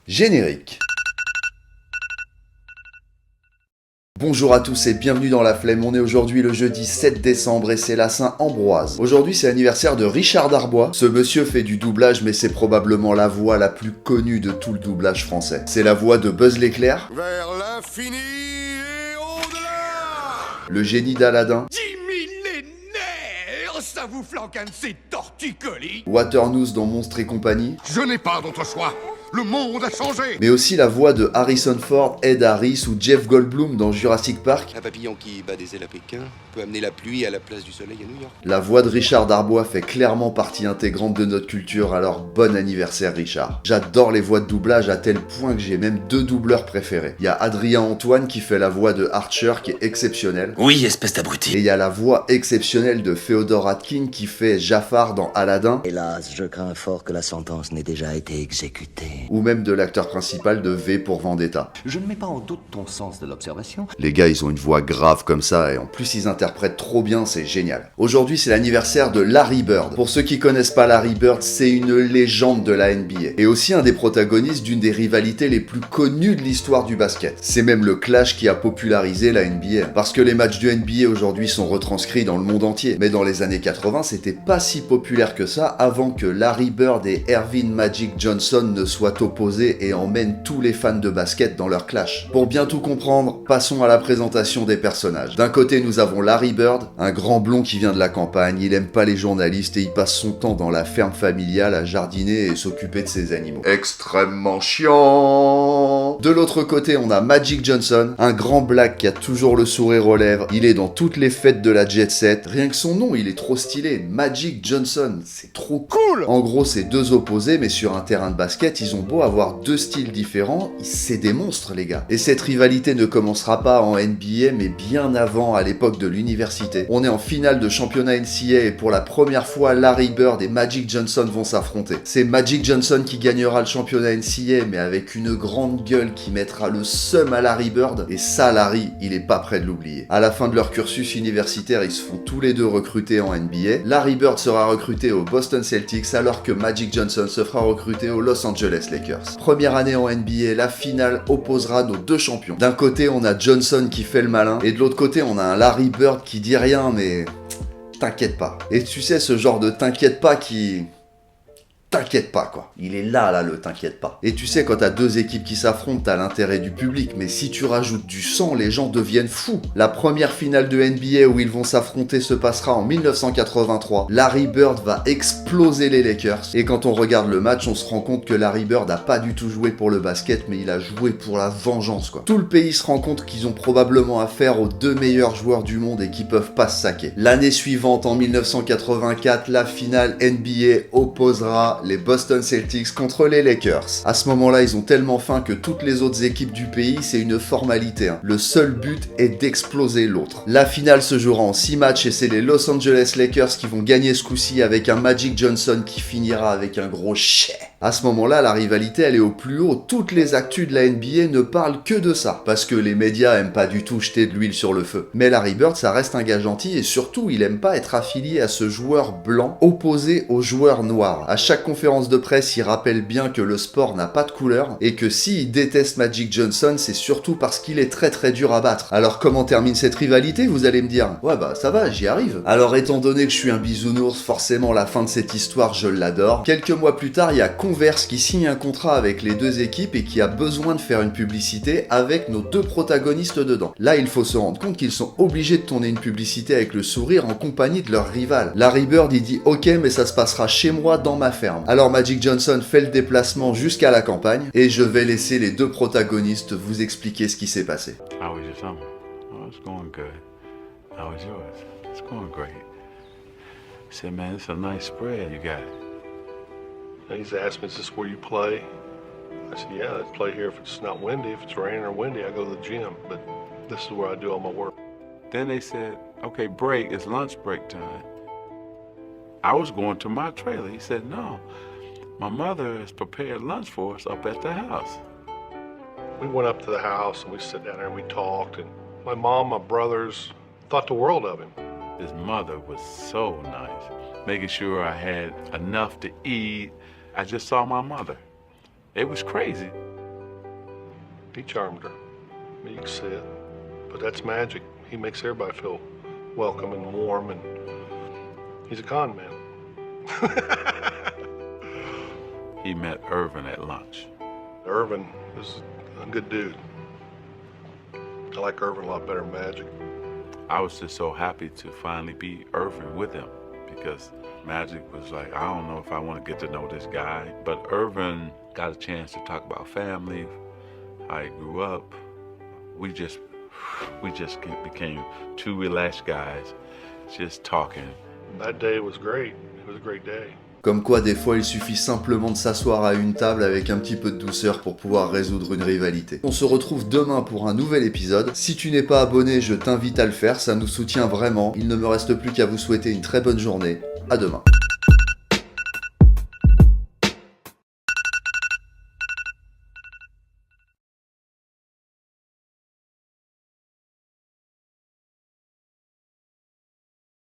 Générique. Bonjour à tous et bienvenue dans La Flemme, on est aujourd'hui le jeudi 7 décembre et c'est la Saint-Ambroise. Aujourd'hui c'est l'anniversaire de Richard Darbois. Ce monsieur fait du doublage mais c'est probablement la voix la plus connue de tout le doublage français. C'est la voix de Buzz l'éclair, vers l'infini et au-delà. Le génie d'Aladin, 10 millénaires, ça vous flanque un de ces torticolis. Waternoose dans Monstres et compagnie, Je n'ai pas d'autre choix. Le monde a changé. mais aussi la voix de Harrison Ford, Ed Harris ou Jeff Goldblum dans Jurassic Park, Un papillon qui bat des ailes à Pékin peut amener la pluie à la place du soleil à New York. la voix de Richard Darbois fait clairement partie intégrante de notre culture, alors bon anniversaire Richard. J'adore les voix de doublage à tel point que j'ai même 2 doubleurs préférés. Il y a Adrien Antoine qui fait la voix de Archer qui est exceptionnelle. Oui, espèce Et d'abruti. il y a la voix exceptionnelle de Féodor Atkin qui fait Jafar dans Aladdin, Hélas, je crains fort que la sentence n'ait déjà été exécutée. ou même de l'acteur principal de V pour Vendetta. Je ne mets pas en doute ton sens de l'observation. Les gars, ils ont une voix grave comme ça et en plus ils interprètent trop bien, c'est génial. Aujourd'hui, c'est l'anniversaire de Larry Bird. Pour ceux qui connaissent pas Larry Bird, c'est une légende de la NBA et aussi un des protagonistes d'une des rivalités les plus connues de l'histoire du basket. C'est même le clash qui a popularisé la NBA parce que les matchs de NBA aujourd'hui sont retranscrits dans le monde entier. Mais dans les années 80, c'était pas si populaire que ça avant que Larry Bird et Earvin Magic Johnson ne soient opposés et emmènent tous les fans de basket dans leur clash. Pour bien tout comprendre, passons à la présentation des personnages. D'un côté, nous avons Larry Bird, un grand blond qui vient de la campagne, il aime pas les journalistes et il passe son temps dans la ferme familiale à jardiner et s'occuper de ses animaux. Extrêmement chiant. De l'autre côté, on a Magic Johnson, un grand black qui a toujours le sourire aux lèvres, il est dans toutes les fêtes de la jet set, rien que son nom, il est trop stylé, Magic Johnson, c'est trop cool. En gros, c'est 2 opposés, mais sur un terrain de basket, ils ont beau avoir 2 styles différents, c'est des monstres les gars. Et cette rivalité ne commencera pas en NBA, mais bien avant, à l'époque de l'université. On est en finale de championnat NCAA et pour la première fois, Larry Bird et Magic Johnson vont s'affronter. C'est Magic Johnson qui gagnera le championnat NCAA, mais avec une grande gueule qui mettra le seum à Larry Bird, et ça, Larry, il est pas prêt de l'oublier. À la fin de leur cursus universitaire, ils se font tous les deux recruter en NBA. Larry Bird sera recruté au Boston Celtics, alors que Magic Johnson se fera recruter aux Los Angeles Lakers. Première année en NBA, la finale opposera nos 2 champions. D'un côté, on a Johnson qui fait le malin, et de l'autre côté, on a un Larry Bird qui dit rien, mais t'inquiète pas. Et tu sais, ce genre de t'inquiète pas qui... T'inquiète pas quoi, il est là le t'inquiète pas. Et tu sais, quand t'as 2 équipes qui s'affrontent, t'as l'intérêt du public, mais si tu rajoutes du sang, les gens deviennent fous. La première finale de NBA où ils vont s'affronter se passera en 1983. Larry Bird va exploser les Lakers, et quand on regarde le match, on se rend compte que Larry Bird a pas du tout joué pour le basket, mais il a joué pour la vengeance quoi. Tout le pays se rend compte qu'ils ont probablement affaire aux 2 meilleurs joueurs du monde et qui peuvent pas se saquer. L'année suivante, en 1984, la finale NBA opposera les Boston Celtics contre les Lakers. À ce moment-là, ils ont tellement faim que toutes les autres équipes du pays, c'est une formalité. Le seul but est d'exploser l'autre. La finale se jouera en 6 matchs et c'est les Los Angeles Lakers qui vont gagner ce coup-ci avec un Magic Johnson qui finira avec un gros chais. À ce moment-là, la rivalité, elle est au plus haut. Toutes les actus de la NBA ne parlent que de ça, parce que les médias aiment pas du tout jeter de l'huile sur le feu. Mais Larry Bird, ça reste un gars gentil et surtout, il aime pas être affilié à ce joueur blanc opposé au joueur noir. À chaque conférence de presse, il rappelle bien que le sport n'a pas de couleur et que s'il déteste Magic Johnson, c'est surtout parce qu'il est très très dur à battre. Alors comment termine cette rivalité, vous allez me dire? Ouais bah ça va, j'y arrive. Alors étant donné que je suis un bisounours, forcément la fin de cette histoire, je l'adore. Quelques mois plus tard, il y a Converse qui signe un contrat avec les 2 équipes et qui a besoin de faire une publicité avec nos 2 protagonistes dedans. Là, il faut se rendre compte qu'ils sont obligés de tourner une publicité avec le sourire en compagnie de leur rival. Larry Bird, il dit ok, mais ça se passera chez moi dans ma ferme. Alors Magic Johnson fait le déplacement jusqu'à la campagne et je vais laisser les 2 protagonistes vous expliquer ce qui s'est passé. How was your summer? Oh, it's going good. How was yours? It's going great. I said, man, it's a nice spread you got. He's asked me, is this where you play? I said, yeah, I play here if it's not windy. If it's raining or windy, I go to the gym. But this is where I do all my work. Then they said, okay, break, it's lunch break time. I was going to my trailer. He said, no, my mother has prepared lunch for us up at the house. We went up to the house and we sat down there and we talked. And my mom, my brothers thought the world of him. His mother was so nice, making sure I had enough to eat. I just saw my mother. It was crazy. He charmed her. You can see it. But that's magic. He makes everybody feel welcome and warm, and he's a con man. He met Irvin at lunch. Irvin is a good dude. I like Irvin a lot better than Magic. I was just so happy to finally be Irvin with him because Magic was like, I don't know if I want to get to know this guy. But Irvin got a chance to talk about family, how he grew up. We just became two relaxed guys, just talking. That day was great. It was a great day. Comme quoi, des fois, il suffit simplement de s'asseoir à une table avec un petit peu de douceur pour pouvoir résoudre une rivalité. On se retrouve demain pour un nouvel épisode. Si tu n'es pas abonné, je t'invite à le faire, ça nous soutient vraiment. Il ne me reste plus qu'à vous souhaiter une très bonne journée. À demain.